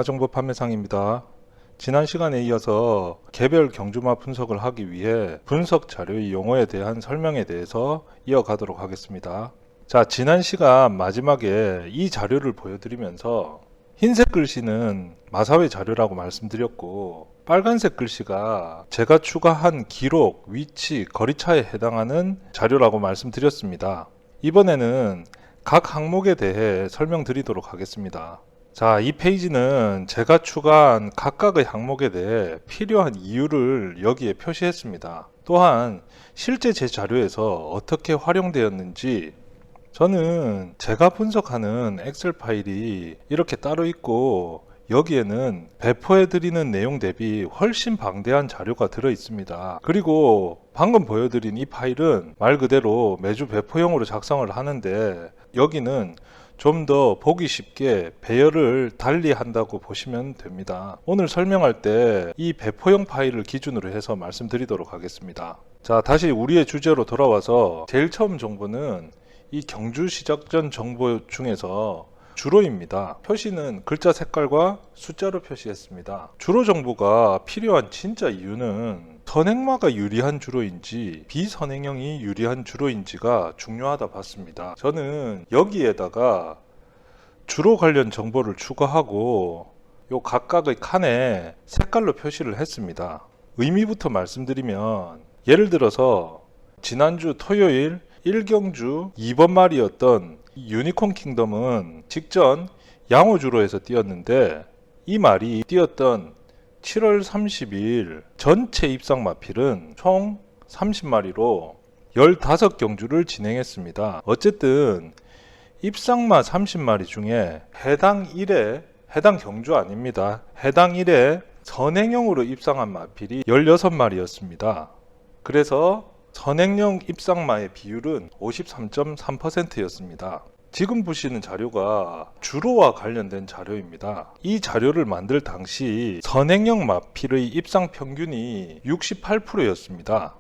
정보 판매상입니다. 지난 시간에 이어서 개별 경주마 분석을 하기 위해 분석 자료의 용어에 대한 설명에 대해서 이어가도록 하겠습니다. 자, 지난 시간 마지막에 이 자료를 보여드리면서 흰색 글씨는 마사회 자료라고 말씀드렸고, 빨간색 글씨가 제가 추가한 기록, 위치, 거리차에 해당하는 자료라고 말씀드렸습니다. 이번에는 각 항목에 대해 설명드리도록 하겠습니다. 자, 이 페이지는 제가 추가한 각각의 항목에 대해 필요한 이유를 여기에 표시했습니다. 또한 실제 제 자료에서 어떻게 활용되었는지, 저는 제가 분석하는 엑셀 파일이 이렇게 따로 있고 여기에는 배포해드리는 내용 대비 훨씬 방대한 자료가 들어 있습니다. 그리고 방금 보여드린 이 파일은 말 그대로 매주 배포용으로 작성을 하는데, 여기는 좀 더 보기 쉽게 배열을 달리 한다고 보시면 됩니다. 오늘 설명할 때 이 배포용 파일을 기준으로 해서 말씀드리도록 하겠습니다. 자, 다시 우리의 주제로 돌아와서 제일 처음 정보는 이 경주 시작 전 정보 중에서 주로입니다. 표시는 글자 색깔과 숫자로 표시했습니다. 주로 정보가 필요한 진짜 이유는 선행마가 유리한 주로인지 비선행형이 유리한 주로인지가 중요하다 봤습니다. 저는 여기에다가 주로 관련 정보를 추가하고 요 각각의 칸에 색깔로 표시를 했습니다. 의미부터 말씀드리면, 예를 들어서 지난주 토요일 1경주 2번 말이었던 유니콘 킹덤은 직전 양호주로에서 뛰었는데, 이 말이 뛰었던 7월 30일 전체 입상 마필은 총 30마리로 15경주를 진행했습니다. 어쨌든 입상마 30마리 중에 해당 일에, 해당 경주 아닙니다, 해당 일에 선행형으로 입상한 마필이 16마리였습니다. 그래서 선행형 입상마의 비율은 53.3%였습니다. 지금 보시는 자료가 주로와 관련된 자료입니다. 이 자료를 만들 당시 선행형 마필의 입상 평균이 68%였습니다.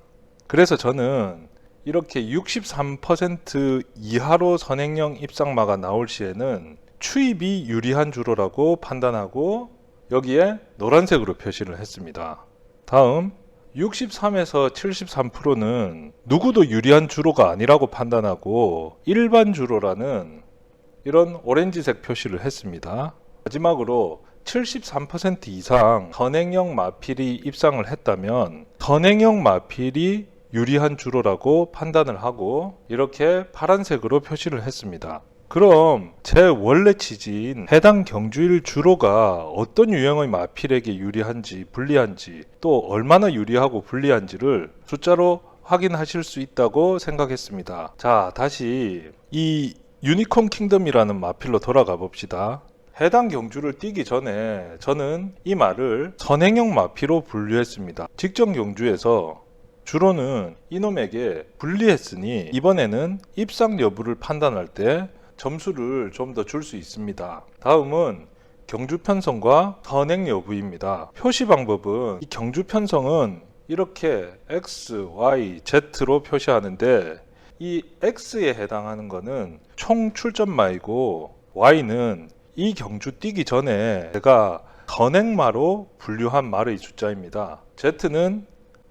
그래서 저는 이렇게 63% 이하로 선행형 입상마가 나올 시에는 추입이 유리한 주로라고 판단하고 여기에 노란색으로 표시를 했습니다. 다음 63에서 73%는 누구도 유리한 주로가 아니라고 판단하고 일반 주로라는 이런 오렌지색 표시를 했습니다. 마지막으로 73% 이상 선행형 마필이 입상을 했다면 선행형 마필이 유리한 주로라고 판단을 하고 이렇게 파란색으로 표시를 했습니다. 그럼 제 원래 취지인 해당 경주일 주로가 어떤 유형의 마필에게 유리한지 불리한지, 또 얼마나 유리하고 불리한지를 숫자로 확인하실 수 있다고 생각했습니다. 자, 다시 이 유니콘 킹덤이라는 마필로 돌아가 봅시다. 해당 경주를 뛰기 전에 저는 이 말을 선행형 마필로 분류했습니다. 직전 경주에서 주로는 이놈에게 불리했으니 이번에는 입상 여부를 판단할 때 점수를 좀 더 줄 수 있습니다. 다음은 경주 편성과 선행 여부입니다. 표시 방법은 이 경주 편성은 이렇게 X, Y, Z로 표시하는데, 이 X에 해당하는 것은 총 출전마이고 Y는 이 경주 뛰기 전에 제가 선행마로 분류한 말의 숫자입니다. Z는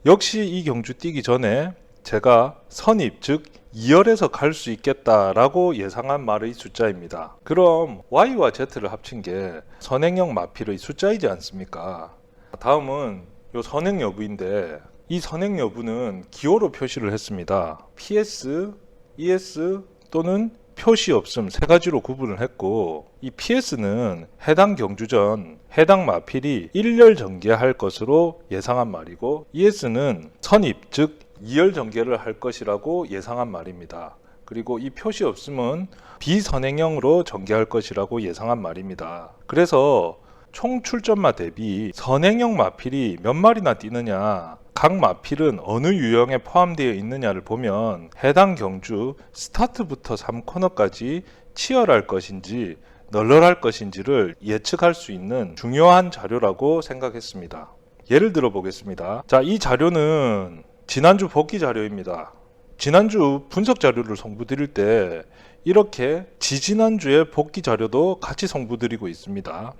역시 이 경주 뛰기 전에 제가 선입, 즉 2열에서 갈 수 있겠다라고 예상한 말의 숫자입니다. 그럼 Y와 Z를 합친 게 선행형 마필의 숫자이지 않습니까? 다음은 요 선행 여부인데, 이 선행 여부는 기호로 표시를 했습니다. PS, ES 또는 표시 없음 세 가지로 구분을 했고, 이 PS는 해당 경주 전 해당 마필이 1열 전개할 것으로 예상한 말이고, ES는 선입, 즉 2열 전개를 할 것이라고 예상한 말입니다. 그리고 이 표시 없음은 비선행형으로 전개할 것이라고 예상한 말입니다. 그래서 총 출전마 대비 선행형 마필이 몇 마리나 뛰느냐, 각 마필은 어느 유형에 포함되어 있느냐를 보면 해당 경주 스타트부터 3코너까지 치열할 것인지 널널할 것인지를 예측할 수 있는 중요한 자료라고 생각했습니다. 예를 들어 보겠습니다. 자, 이 자료는 지난주 복귀 자료입니다. 지난주 분석 자료를 송부드릴 때 이렇게 지지난주의 복귀 자료도 같이 송부드리고 있습니다.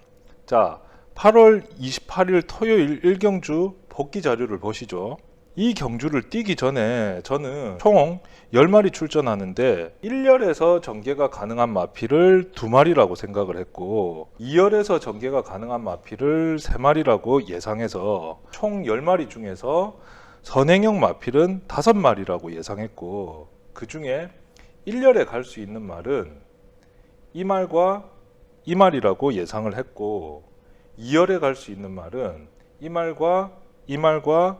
자, 8월 28일 토요일 1경주 복귀 자료를 보시죠. 이 경주를 뛰기 전에 저는 총 10마리 출전하는데 1열에서 전개가 가능한 마필을 2마리라고 생각을 했고 2열에서 전개가 가능한 마필을 3마리라고 예상해서 총 10마리 중에서 선행형 마필은 5마리라고 예상했고 그 중에 1열에 갈 수 있는 말은 이 말과 이 말이라고 예상을 했고 2열에 갈 수 있는 말은 이 말과 이 말과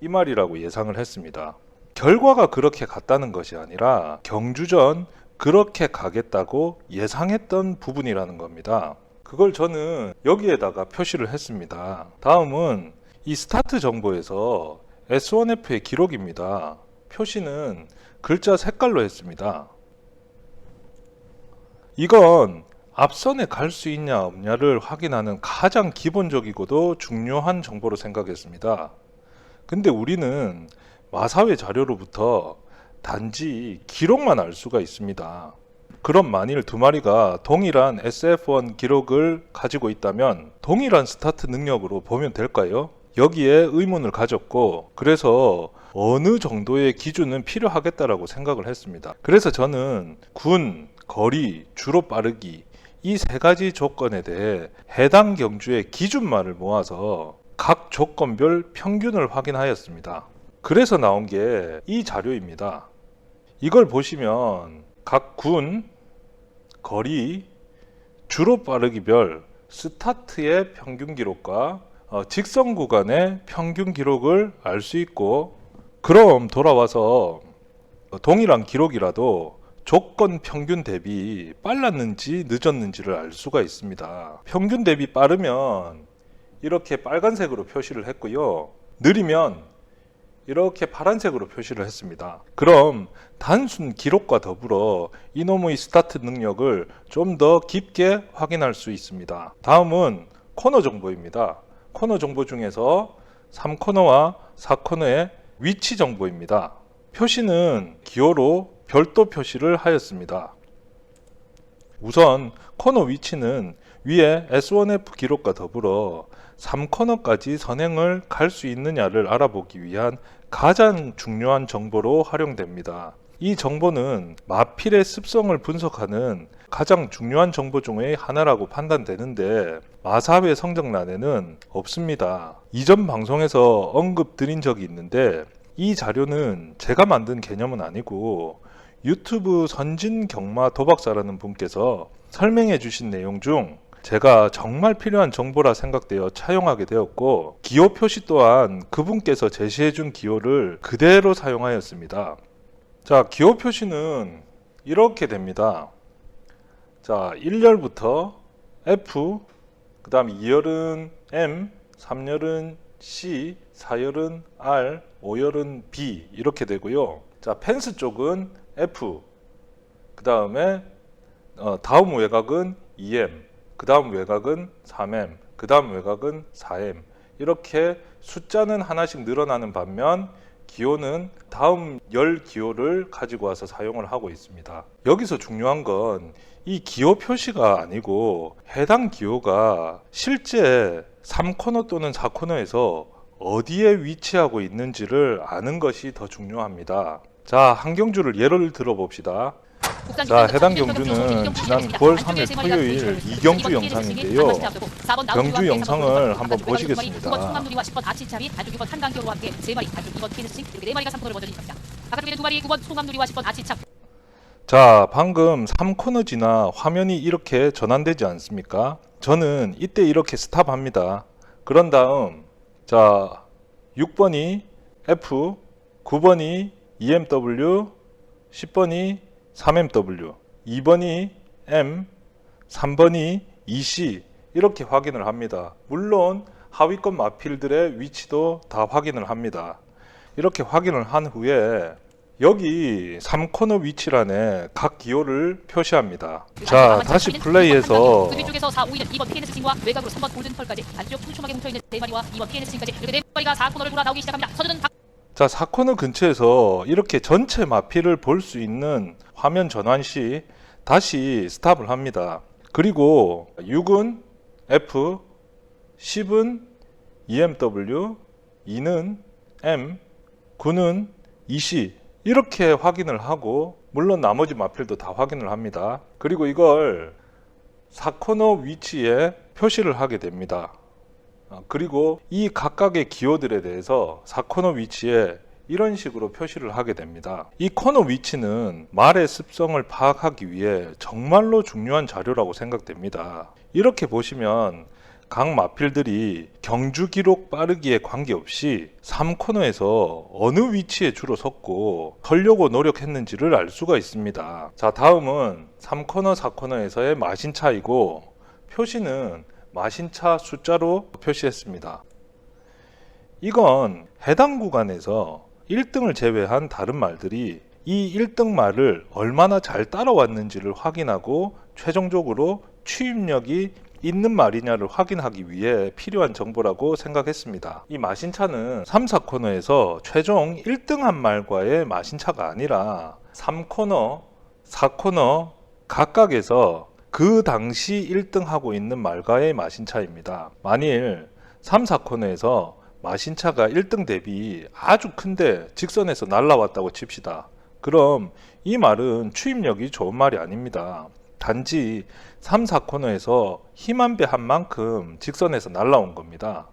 이 말이라고 예상을 했습니다. 결과가 그렇게 갔다는 것이 아니라 경주 전 그렇게 가겠다고 예상했던 부분이라는 겁니다. 그걸 저는 여기에다가 표시를 했습니다. 다음은 이 스타트 정보에서 S1F의 기록입니다. 표시는 글자 색깔로 했습니다. 이건 앞선에 갈 수 있냐 없냐를 확인하는 가장 기본적이고도 중요한 정보로 생각했습니다. 근데 우리는 마사회 자료로부터 단지 기록만 알 수가 있습니다. 그럼 만일 2마리가 동일한 SF1 기록을 가지고 있다면 동일한 스타트 능력으로 보면 될까요? 여기에 의문을 가졌고 그래서 어느 정도의 기준은 필요하겠다라고 생각을 했습니다. 그래서 저는 군, 거리, 주로 빠르기 이 3가지 조건에 대해 해당 경주의 기준말을 모아서 각 조건별 평균을 확인하였습니다. 그래서 나온 게 이 자료입니다. 이걸 보시면 각 군, 거리, 주로 빠르기별 스타트의 평균 기록과 직선 구간의 평균 기록을 알 수 있고 그럼 돌아와서 동일한 기록이라도 조건 평균 대비 빨랐는지 늦었는지를 알 수가 있습니다. 평균 대비 빠르면 이렇게 빨간색으로 표시를 했고요. 느리면 이렇게 파란색으로 표시를 했습니다. 그럼 단순 기록과 더불어 이놈의 스타트 능력을 좀 더 깊게 확인할 수 있습니다. 다음은 코너 정보입니다. 코너 정보 중에서 3코너와 4코너의 위치 정보입니다. 표시는 기호로 별도 표시를 하였습니다. 우선 코너 위치는 위에 S1F 기록과 더불어 3코너까지 선행을 갈 수 있느냐를 알아보기 위한 가장 중요한 정보로 활용됩니다. 이 정보는 마필의 습성을 분석하는 가장 중요한 정보 중의 하나라고 판단되는데 마사회 성적란에는 없습니다. 이전 방송에서 언급드린 적이 있는데 이 자료는 제가 만든 개념은 아니고 유튜브 선진경마 도박사라는 분께서 설명해 주신 내용 중 제가 정말 필요한 정보라 생각되어 차용하게 되었고 기호 표시 또한 그분께서 제시해 준 기호를 그대로 사용하였습니다. 자, 기호 표시는 이렇게 됩니다. 자, 1열부터 F, 그 다음 2열은 M, 3열은 C, 4열은 R, 5열은 B 이렇게 되고요. 자, 펜스 쪽은 F, 그 다음에 다음 외곽은 2M, 그 다음 외곽은 3M, 그 다음 외곽은 4M 이렇게 숫자는 하나씩 늘어나는 반면 기호는 다음 열 기호를 가지고 와서 사용을 하고 있습니다. 여기서 중요한 건 이 기호 표시가 아니고 해당 기호가 실제 3코너 또는 4코너에서 어디에 위치하고 있는지를 아는 것이 더 중요합니다. 자, 한 경주를 예를 들어 봅시다. 자, 해당 경주는 지난 9월 3일 토요일 2경주 영상인데요. 경주 영상을 한번 보시겠습니다. 자, 방금 3코너 지나 화면이 이렇게 전환되지 않습니까? 저는 이때 이렇게 스탑합니다. 그런 다음 자 6번이 F, 9번이 EMW, 10번이 3MW, 2번이 M, 3번이 EC 이렇게 확인을 합니다. 물론 하위권 마필들의 위치도 다 확인을 합니다. 이렇게 확인을 한 후에 여기 3코너 위치란에 각 기호를 표시합니다. 자, 다시 플레이해서 쪽에서 4, 5위 2번 PNS진과 외곽으로 3번 골든펄까지 안쪽 촘촘하게 뭉쳐있는 4마리와 2번 PNS진까지 이렇게 4마리가 4코너를 돌아 나오기 시작합니다. 선수는 자, 4코너 근처에서 이렇게 전체 마필을 볼 수 있는 화면 전환 시 다시 스탑을 합니다. 그리고 6은 F, 10은 EMW, 2는 M, 9는 EC 이렇게 확인을 하고 물론 나머지 마필도 다 확인을 합니다. 그리고 이걸 4코너 위치에 표시를 하게 됩니다. 그리고 이 각각의 기호들에 대해서 4코너 위치에 이런 식으로 표시를 하게 됩니다. 이 코너 위치는 말의 습성을 파악하기 위해 정말로 중요한 자료라고 생각됩니다. 이렇게 보시면 각 마필들이 경주 기록 빠르기에 관계없이 3코너에서 어느 위치에 주로 섰고 서려고 노력했는지를 알 수가 있습니다. 자, 다음은 3코너, 4코너에서의 마신 차이고 표시는 마신차 숫자로 표시했습니다. 이건 해당 구간에서 1등을 제외한 다른 말들이 이 1등 말을 얼마나 잘 따라왔는지를 확인하고 최종적으로 추입력이 있는 말이냐를 확인하기 위해 필요한 정보라고 생각했습니다. 이 마신차는 3, 4코너에서 최종 1등한 말과의 마신차가 아니라 3코너, 4코너 각각에서 그 당시 1등하고 있는 말과의 마신차입니다. 만일 3, 4코너에서 마신차가 1등 대비 아주 큰데 직선에서 날라왔다고 칩시다. 그럼 이 말은 추입력이 좋은 말이 아닙니다. 단지 3, 4코너에서 힘 한 배 한 만큼 직선에서 날라온 겁니다.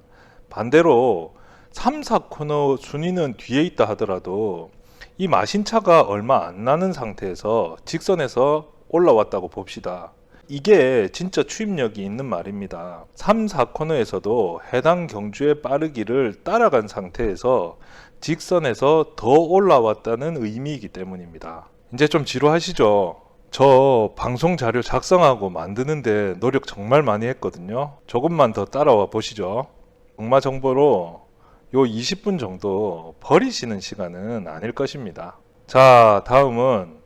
반대로 3, 4코너 순위는 뒤에 있다 하더라도 이 마신차가 얼마 안 나는 상태에서 직선에서 올라왔다고 봅시다. 이게 진짜 추입력이 있는 말입니다. 3, 4코너에서도 해당 경주의 빠르기를 따라간 상태에서 직선에서 더 올라왔다는 의미이기 때문입니다. 이제 좀 지루하시죠? 저 방송 자료 작성하고 만드는데 노력 정말 많이 했거든요. 조금만 더 따라와 보시죠. 정마 정보로 요 20분 정도 버리시는 시간은 아닐 것입니다. 자, 다음은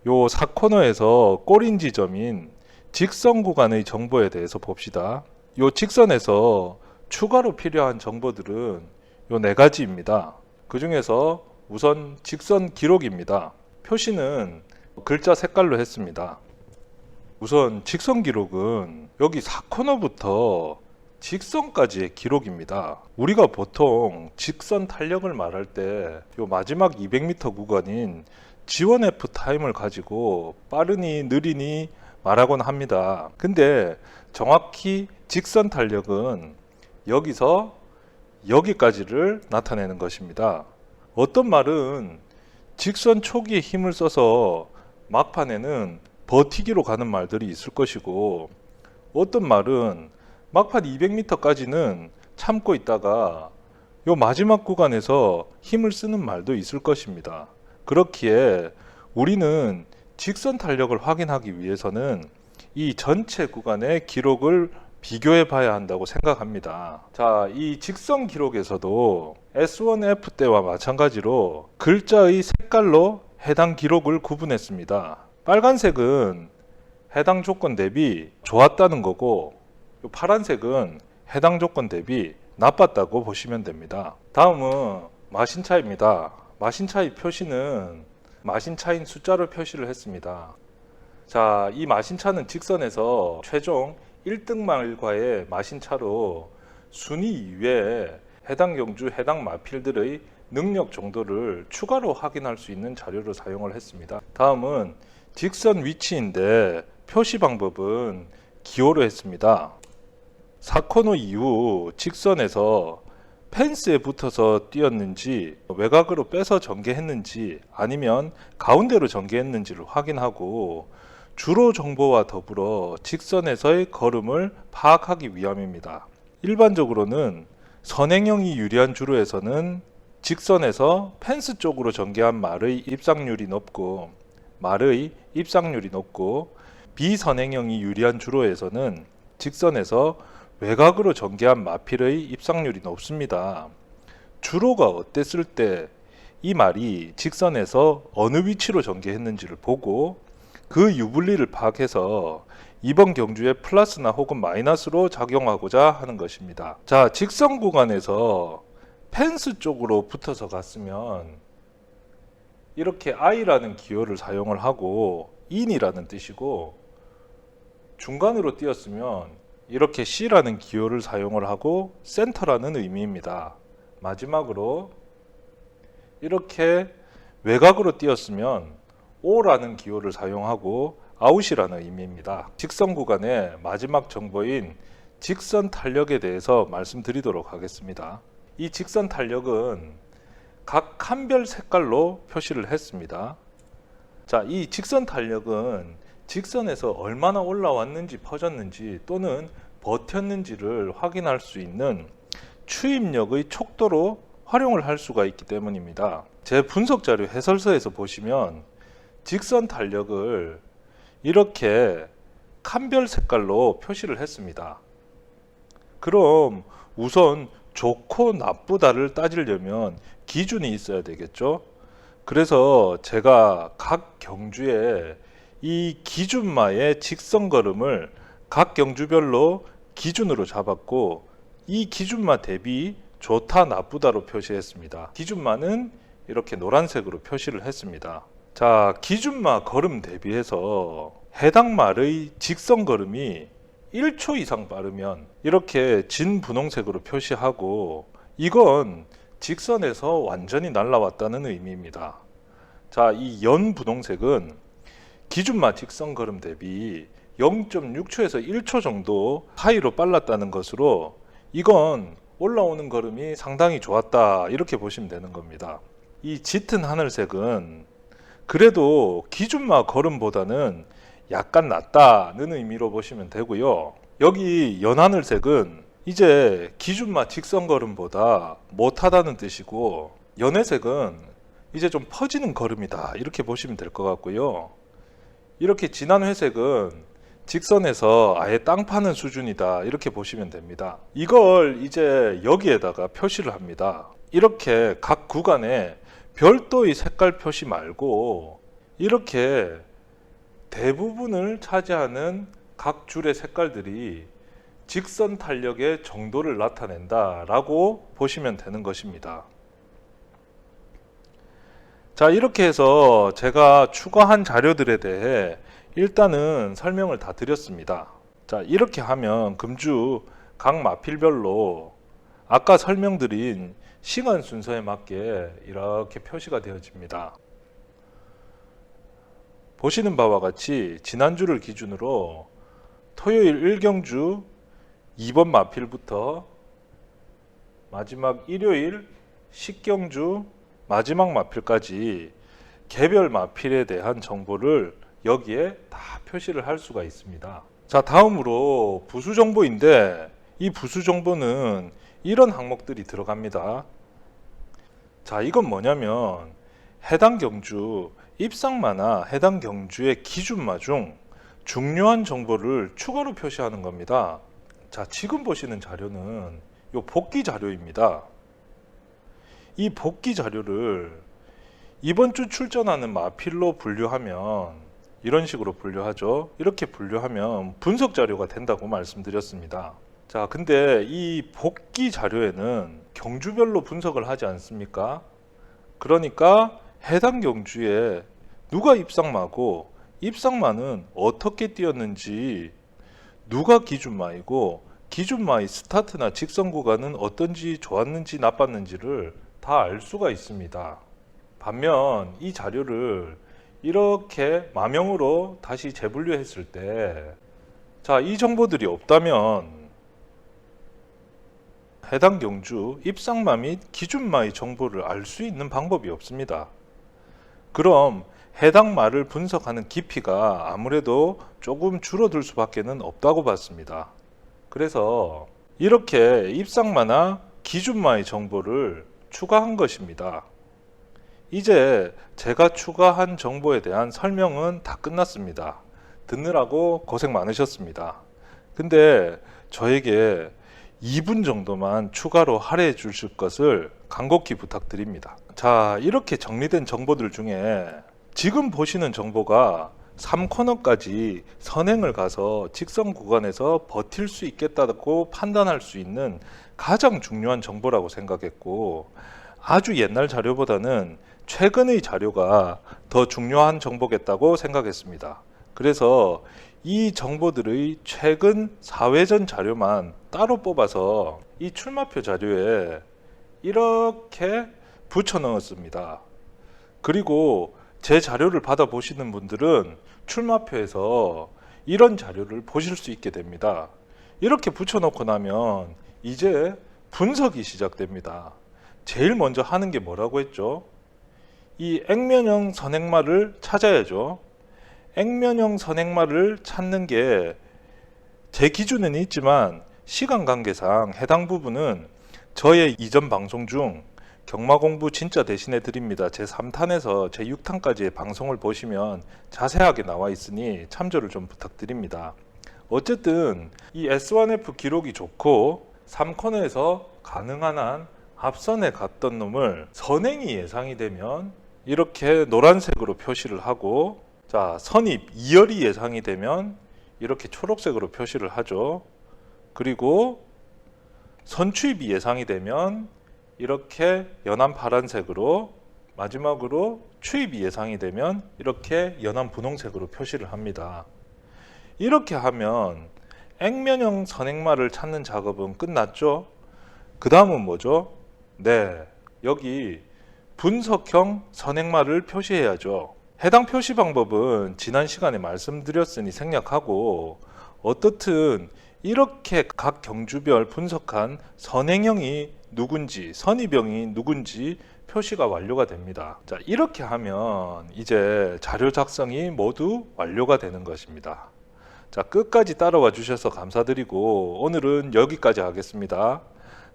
요 4코너에서 꼬린 지점인 직선 구간의 정보에 대해서 봅시다. 요 직선에서 추가로 필요한 정보들은 요 4가지입니다. 그 중에서 우선 직선 기록입니다. 표시는 글자 색깔로 했습니다. 우선 직선 기록은 여기 4코너부터 직선까지의 기록입니다. 우리가 보통 직선 탄력을 말할 때 요 마지막 200m 구간인 지원 F 타임을 가지고 빠르니 느리니 말하곤 합니다. 근데 정확히 직선 탄력은 여기서 여기까지를 나타내는 것입니다. 어떤 말은 직선 초기에 힘을 써서 막판에는 버티기로 가는 말들이 있을 것이고, 어떤 말은 막판 200m까지는 참고 있다가 요 마지막 구간에서 힘을 쓰는 말도 있을 것입니다. 그렇기에 우리는 직선 탄력을 확인하기 위해서는 이 전체 구간의 기록을 비교해 봐야 한다고 생각합니다. 자, 이 직선 기록에서도 S1F 때와 마찬가지로 글자의 색깔로 해당 기록을 구분했습니다. 빨간색은 해당 조건 대비 좋았다는 거고, 파란색은 해당 조건 대비 나빴다고 보시면 됩니다. 다음은 마신차입니다. 마신차의 표시는 마신차인 숫자로 표시를 했습니다. 자, 이 마신차는 직선에서 최종 1등 말과의 마신차로 순위 이외에 해당 경주, 해당 마필들의 능력 정도를 추가로 확인할 수 있는 자료로 사용을 했습니다. 다음은 직선 위치인데 표시 방법은 기호로 했습니다. 4코너 이후 직선에서 펜스에 붙어서 뛰었는지 외곽으로 빼서 전개했는지 아니면 가운데로 전개했는지를 확인하고 주로 정보와 더불어 직선에서의 걸음을 파악하기 위함입니다. 일반적으로는 선행형이 유리한 주로에서는 직선에서 펜스 쪽으로 전개한 말의 입상률이 높고 비선행형이 유리한 주로에서는 직선에서 외곽으로 전개한 마필의 입상률이 높습니다. 주로가 어땠을 때 이 말이 직선에서 어느 위치로 전개했는지를 보고 그 유불리를 파악해서 이번 경주에 플러스나 혹은 마이너스로 작용하고자 하는 것입니다. 자, 직선 구간에서 펜스 쪽으로 붙어서 갔으면 이렇게 I라는 기호를 사용을 하고 in이라는 뜻이고, 중간으로 뛰었으면 이렇게 C라는 기호를 사용을 하고 센터라는 의미입니다. 마지막으로 이렇게 외곽으로 띄었으면 O라는 기호를 사용하고 아웃이라는 의미입니다. 직선 구간의 마지막 정보인 직선 탄력에 대해서 말씀드리도록 하겠습니다. 이 직선 탄력은 각 칸별 색깔로 표시를 했습니다. 자, 이 직선 탄력은 직선에서 얼마나 올라왔는지 퍼졌는지 또는 버텼는지를 확인할 수 있는 추입력의 촉도로 활용을 할 수가 있기 때문입니다. 제 분석자료 해설서에서 보시면 직선 탄력을 이렇게 칸별 색깔로 표시를 했습니다. 그럼 우선 좋고 나쁘다를 따지려면 기준이 있어야 되겠죠. 그래서 제가 각 경주에 이 기준마의 직선 걸음을 각 경주별로 기준으로 잡았고 이 기준마 대비 좋다 나쁘다로 표시했습니다. 기준마는 이렇게 노란색으로 표시를 했습니다. 자, 기준마 걸음 대비해서 해당 말의 직선 걸음이 1초 이상 빠르면 이렇게 진 분홍색으로 표시하고 이건 직선에서 완전히 날라왔다는 의미입니다. 자, 이 연 분홍색은 기준마 직선 걸음 대비 0.6초에서 1초 정도 사이로 빨랐다는 것으로 이건 올라오는 걸음이 상당히 좋았다 이렇게 보시면 되는 겁니다. 이 짙은 하늘색은 그래도 기준마 걸음보다는 약간 낫다는 의미로 보시면 되고요. 여기 연하늘색은 이제 기준마 직선 걸음보다 못하다는 뜻이고 연회색은 이제 좀 퍼지는 걸음이다 이렇게 보시면 될 것 같고요. 이렇게 진한 회색은 직선에서 아예 땅 파는 수준이다 이렇게 보시면 됩니다. 이걸 이제 여기에다가 표시를 합니다. 이렇게 각 구간에 별도의 색깔 표시 말고 이렇게 대부분을 차지하는 각 줄의 색깔들이 직선 탄력의 정도를 나타낸다 라고 보시면 되는 것입니다. 자, 이렇게 해서 제가 추가한 자료들에 대해 일단은 설명을 다 드렸습니다. 자, 이렇게 하면 금주 각 마필별로 아까 설명드린 시간 순서에 맞게 이렇게 표시가 되어집니다. 보시는 바와 같이 지난주를 기준으로 토요일 1경주 2번 마필부터 마지막 일요일 10경주 마지막 마필까지 개별 마필에 대한 정보를 여기에 다 표시를 할 수가 있습니다. 자, 다음으로 부수 정보인데 이 부수 정보는 이런 항목들이 들어갑니다. 자, 이건 뭐냐면 해당 경주 입상마나 해당 경주의 기준마 중 중요한 정보를 추가로 표시하는 겁니다. 자, 지금 보시는 자료는 요 복기 자료입니다. 이 복기 자료를 이번 주 출전하는 마필로 분류하면 이런 식으로 분류하죠. 이렇게 분류하면 분석 자료가 된다고 말씀드렸습니다. 자, 근데 이 복기 자료에는 경주별로 분석을 하지 않습니까? 그러니까 해당 경주에 누가 입상마고 입상마는 어떻게 뛰었는지, 누가 기준마이고 기준마의 스타트나 직선 구간은 어떤지 좋았는지 나빴는지를 다 알 수가 있습니다. 반면 이 자료를 이렇게 마명으로 다시 재분류했을 때, 자, 이 정보들이 없다면 해당 경주 입상마 및 기준마의 정보를 알 수 있는 방법이 없습니다. 그럼 해당 말을 분석하는 깊이가 아무래도 조금 줄어들 수밖에는 없다고 봤습니다. 그래서 이렇게 입상마나 기준마의 정보를 추가한 것입니다. 이제 제가 추가한 정보에 대한 설명은 다 끝났습니다. 듣느라고 고생 많으셨습니다. 근데 저에게 2분 정도만 추가로 할애해 주실 것을 간곡히 부탁드립니다. 자, 이렇게 정리된 정보들 중에 지금 보시는 정보가 3코너까지 선행을 가서 직선 구간에서 버틸 수 있겠다고 판단할 수 있는 가장 중요한 정보라고 생각했고, 아주 옛날 자료보다는 최근의 자료가 더 중요한 정보겠다고 생각했습니다. 그래서 이 정보들의 최근 4회전 자료만 따로 뽑아서 이 출마표 자료에 이렇게 붙여 넣었습니다. 그리고 제 자료를 받아보시는 분들은 출마표에서 이런 자료를 보실 수 있게 됩니다. 이렇게 붙여놓고 나면 이제 분석이 시작됩니다. 제일 먼저 하는 게 뭐라고 했죠? 이 액면형 선행말을 찾아야죠. 액면형 선행말을 찾는 게 제 기준에는 있지만 시간 관계상 해당 부분은 저의 이전 방송 중 경마 공부 진짜 대신해 드립니다. 제 3탄에서 제 6탄까지의 방송을 보시면 자세하게 나와 있으니 참조를 좀 부탁드립니다. 어쨌든 이 S1F 기록이 좋고 3코너에서 가능한 한 앞선에 갔던 놈을 선행이 예상이 되면 이렇게 노란색으로 표시를 하고, 자, 선입 2열이 예상이 되면 이렇게 초록색으로 표시를 하죠. 그리고 선추입이 예상이 되면 이렇게 연한 파란색으로, 마지막으로 추입이 예상이 되면 이렇게 연한 분홍색으로 표시를 합니다. 이렇게 하면 액면형 선행말을 찾는 작업은 끝났죠. 그 다음은 뭐죠? 네, 여기 분석형 선행말을 표시해야죠. 해당 표시 방법은 지난 시간에 말씀드렸으니 생략하고, 어떻든 이렇게 각 경주별 분석한 선행형이 누군지, 선입형이 누군지 표시가 완료가 됩니다. 자, 이렇게 하면 이제 자료 작성이 모두 완료가 되는 것입니다. 자, 끝까지 따라와 주셔서 감사드리고 오늘은 여기까지 하겠습니다.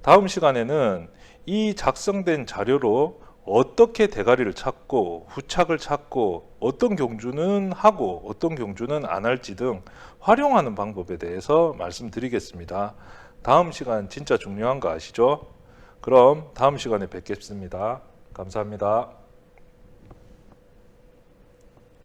다음 시간에는 이 작성된 자료로 어떻게 대가리를 찾고 후착을 찾고 어떤 경주는 하고 어떤 경주는 안 할지 등 활용하는 방법에 대해서 말씀드리겠습니다. 다음 시간 진짜 중요한 거 아시죠? 그럼 다음 시간에 뵙겠습니다. 감사합니다.